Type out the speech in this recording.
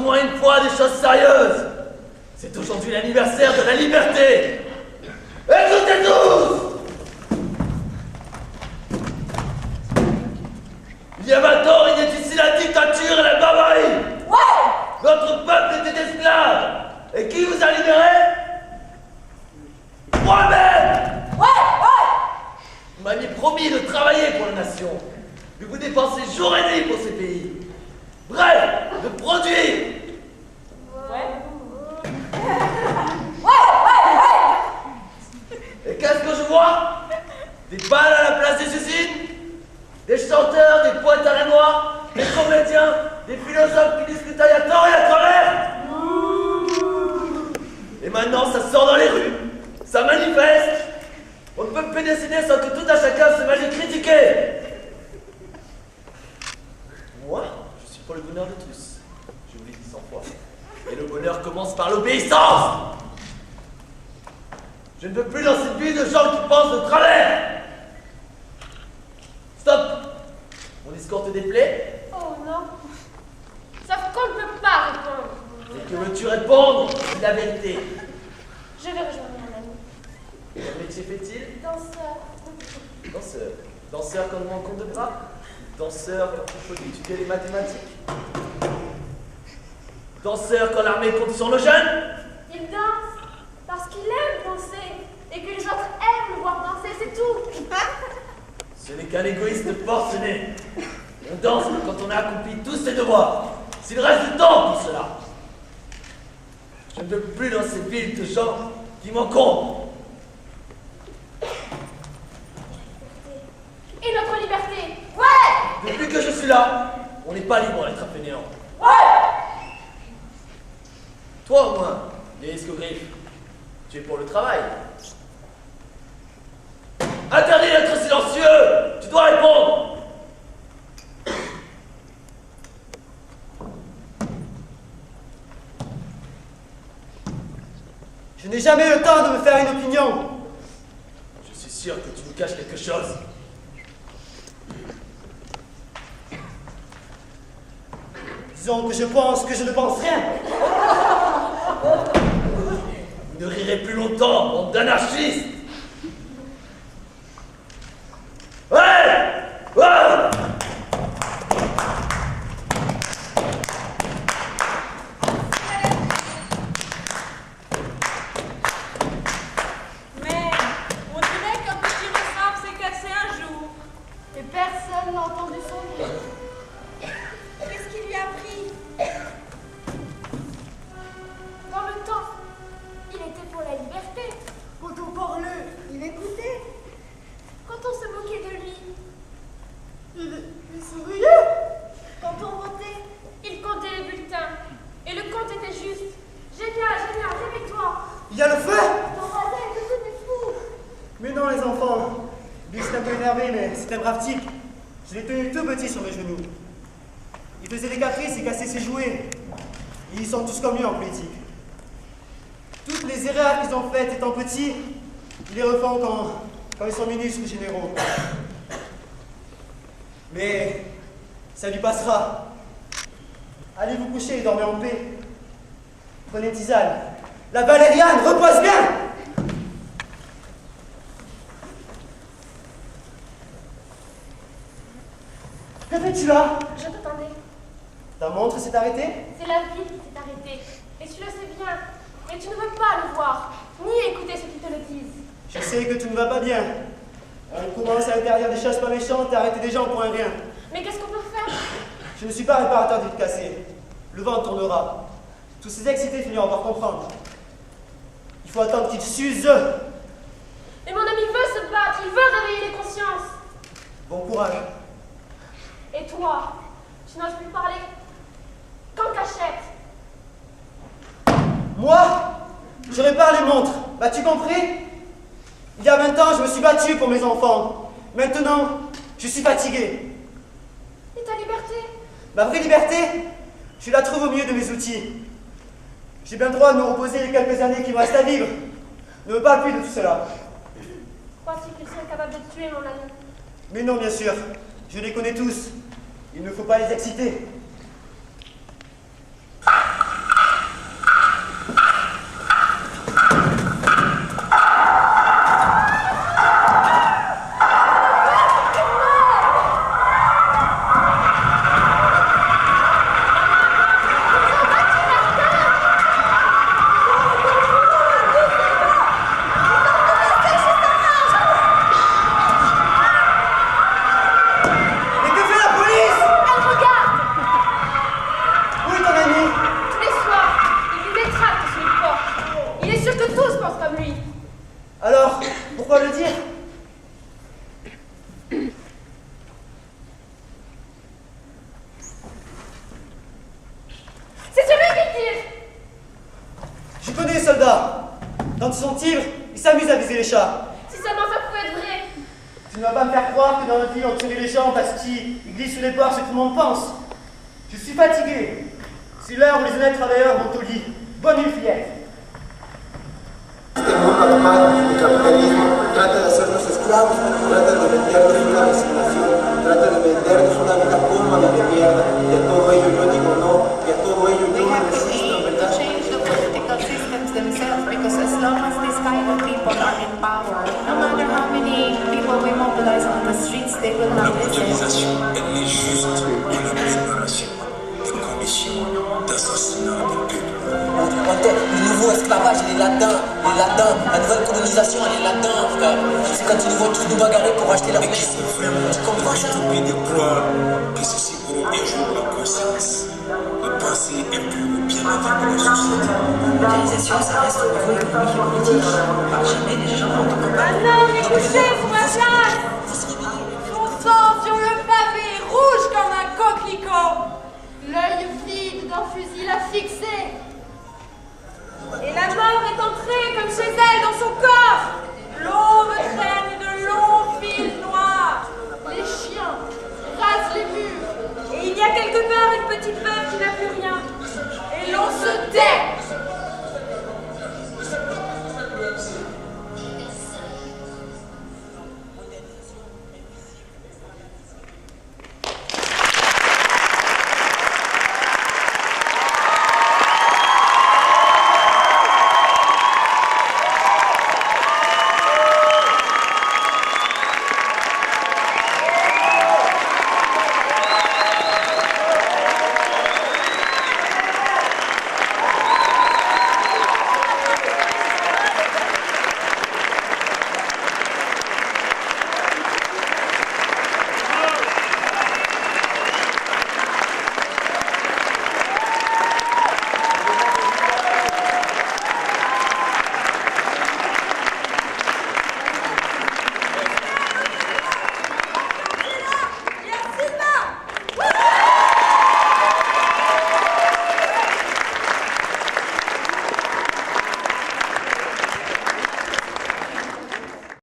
au moins une fois des choses sérieuses. C'est aujourd'hui l'anniversaire de la liberté. Écoutez tous! Il y a 20 ans, il est ici la dictature et la barbarie. Ouais! Notre peuple était esclave. Et qui vous a libéré? Moi-même! Ouais! Vous m'aviez promis de travailler pour la nation, de vous dépenser jour et nuit pour ces pays. Bref, de produire. Et qu'est-ce que je vois? Des balles à la place des usines, des chanteurs, des poètes à la noix, des comédiens, des philosophes qui discutent à tort et à travers. Et maintenant, ça sort dans les rues, ça manifeste. On ne peut plus décider sans que tout à chacun se mette à critiquer. Moi, je suis pour le bonheur de tous. Je vous l'ai dit 100 fois. Et le bonheur commence par l'obéissance. Je ne veux plus dans cette vie de gens qui pensent de travers. Stop. Mon discours te déplaît? Oh non. Sauf qu'on ne peut pas répondre. Et que veux-tu répondre? C'est la vérité. Je vais rejoindre un ami. Quel métier fait-il? Danseur. Danseur. Danseur comme on compte de bras? Danseur quand il faut étudier les mathématiques? Danseur quand l'armée compte sur nos jeunes? Il danse parce qu'il aime danser et que les autres aiment le voir danser, c'est tout. Ce n'est qu'un égoïste forcené. On danse quand on a accompli tous ses devoirs. S'il reste du temps pour cela. Je ne veux plus dans cette ville de gens qui m'encombrent. Et notre liberté? Ouais! Depuis que je suis là, on n'est pas libre d'être un fainéant. Ouais! Toi au moins, les escogriffe, tu es pour le travail. Interdit d'être silencieux! Tu dois répondre! Je n'ai jamais eu le temps de me faire une opinion. Je suis sûr que tu nous caches quelque chose. Disons que je pense que je ne pense rien. Vous ne rirez plus longtemps, bande d'anarchistes! Ouais! Ouais! Mais on dirait qu'un petit ressape s'est cassé un jour. Et personne n'a entendu son bruit. Qu'est-ce qui lui a pris? Dans le temps, il était pour la liberté. Quand on parlait, il écoutait. Quand on se moquait de lui, Il souriait. quand on votait, il comptait les bulletins. Et le compte était juste. Génial, génial, réveille-toi. Il y a le feu! Ton voisin est devenu fou. Mais non, les enfants. Lui, c'est un peu énervé, mais c'est un brave type. Je l'ai tenu tout petit sur mes genoux. Il faisait des caprices et cassait ses jouets. Ils sont tous comme lui en politique. Toutes les erreurs qu'ils ont faites étant petits, ils les refont quand ils sont ministres ou généraux. Mais ça lui passera. Allez vous coucher et dormez en paix. Prenez une tisane. La valériane repose bien! Que fais-tu là? Je t'attendais. Ta montre s'est arrêtée? C'est la vie qui s'est arrêtée. Et tu le sais bien. Mais tu ne veux pas le voir, ni écouter ceux qui te le disent. Je sais que tu ne vas pas bien. On commence à interdire des choses pas méchantes et arrêter des gens pour un rien. Mais qu'est-ce qu'on peut faire? Je ne suis pas réparateur d'huile cassée. Le vent tournera. Tous ces excités finiront par comprendre. Il faut attendre qu'ils s'usent. Mais mon ami veut se battre, il veut réveiller les consciences. Bon courage. Et toi, tu n'oses plus parler qu'en cachette. Moi, je répare les montres. M'as-tu compris? Il y a 20 ans, je me suis battu pour mes enfants. Maintenant, je suis fatigué. Et ta liberté? Ma vraie liberté, je la trouve au milieu de mes outils. J'ai bien le droit de me reposer les quelques années qui me restent à vivre. Ne me parle plus de tout cela. Crois-tu qu'ils sont capables de te tuer, mon ami? Mais non, bien sûr. Je les connais tous. Il ne faut pas les exciter. soldats. Dans son tigre, ils s'amusent à viser les chats. Si seulement ça pouvait être vrai. Tu ne vas pas me faire croire que dans notre ville on tuerait les gens parce qu'ils glissent sous les porches et que tout le monde pense. Je suis fatigué. C'est l'heure où les honnêtes travailleurs vont au lit. Bonne nuit, fillette. Este mundo armado, el capitalismo, trata de hacernos esclavos, trata de vendernos una resignación, trata de vendernos una vida cómoda de mierda, y a todo ello yo digo no, y a todo ello yo We no have to resisto, ¿verdad? change the political systems themselves because as long as these kind of people are in power, no matter how many people we mobilize on the streets, they will La not listen. mondialisation, elle est juste une amélioration des conditions d'assassinat des peuples. Le nouveau esclavage, il est là-dedans, La nouvelle colonisation, elle est là-dedans, frère. C'est quand ils vont tous nous bagarrer pour acheter leur Mais qui sont vraiment stupide de croire que ceci auront un jour la conscience de penser un peu au bien-être de la société. La mondialisation, ça reste au niveau économique et politique. On parle jamais des gens en tant que Ah non, mais couchez sur ma place. Son sang sur le pavé, rouge comme un coquelicot. L'œil vide d'un fusil l'a fixé. Et la mort est entrée comme chez elle dans son corps. L'aube traîne de longs fils noirs. Les chiens rasent les murs. Et il y a quelque part une petite veuve qui n'a plus rien. Et l'on se tait.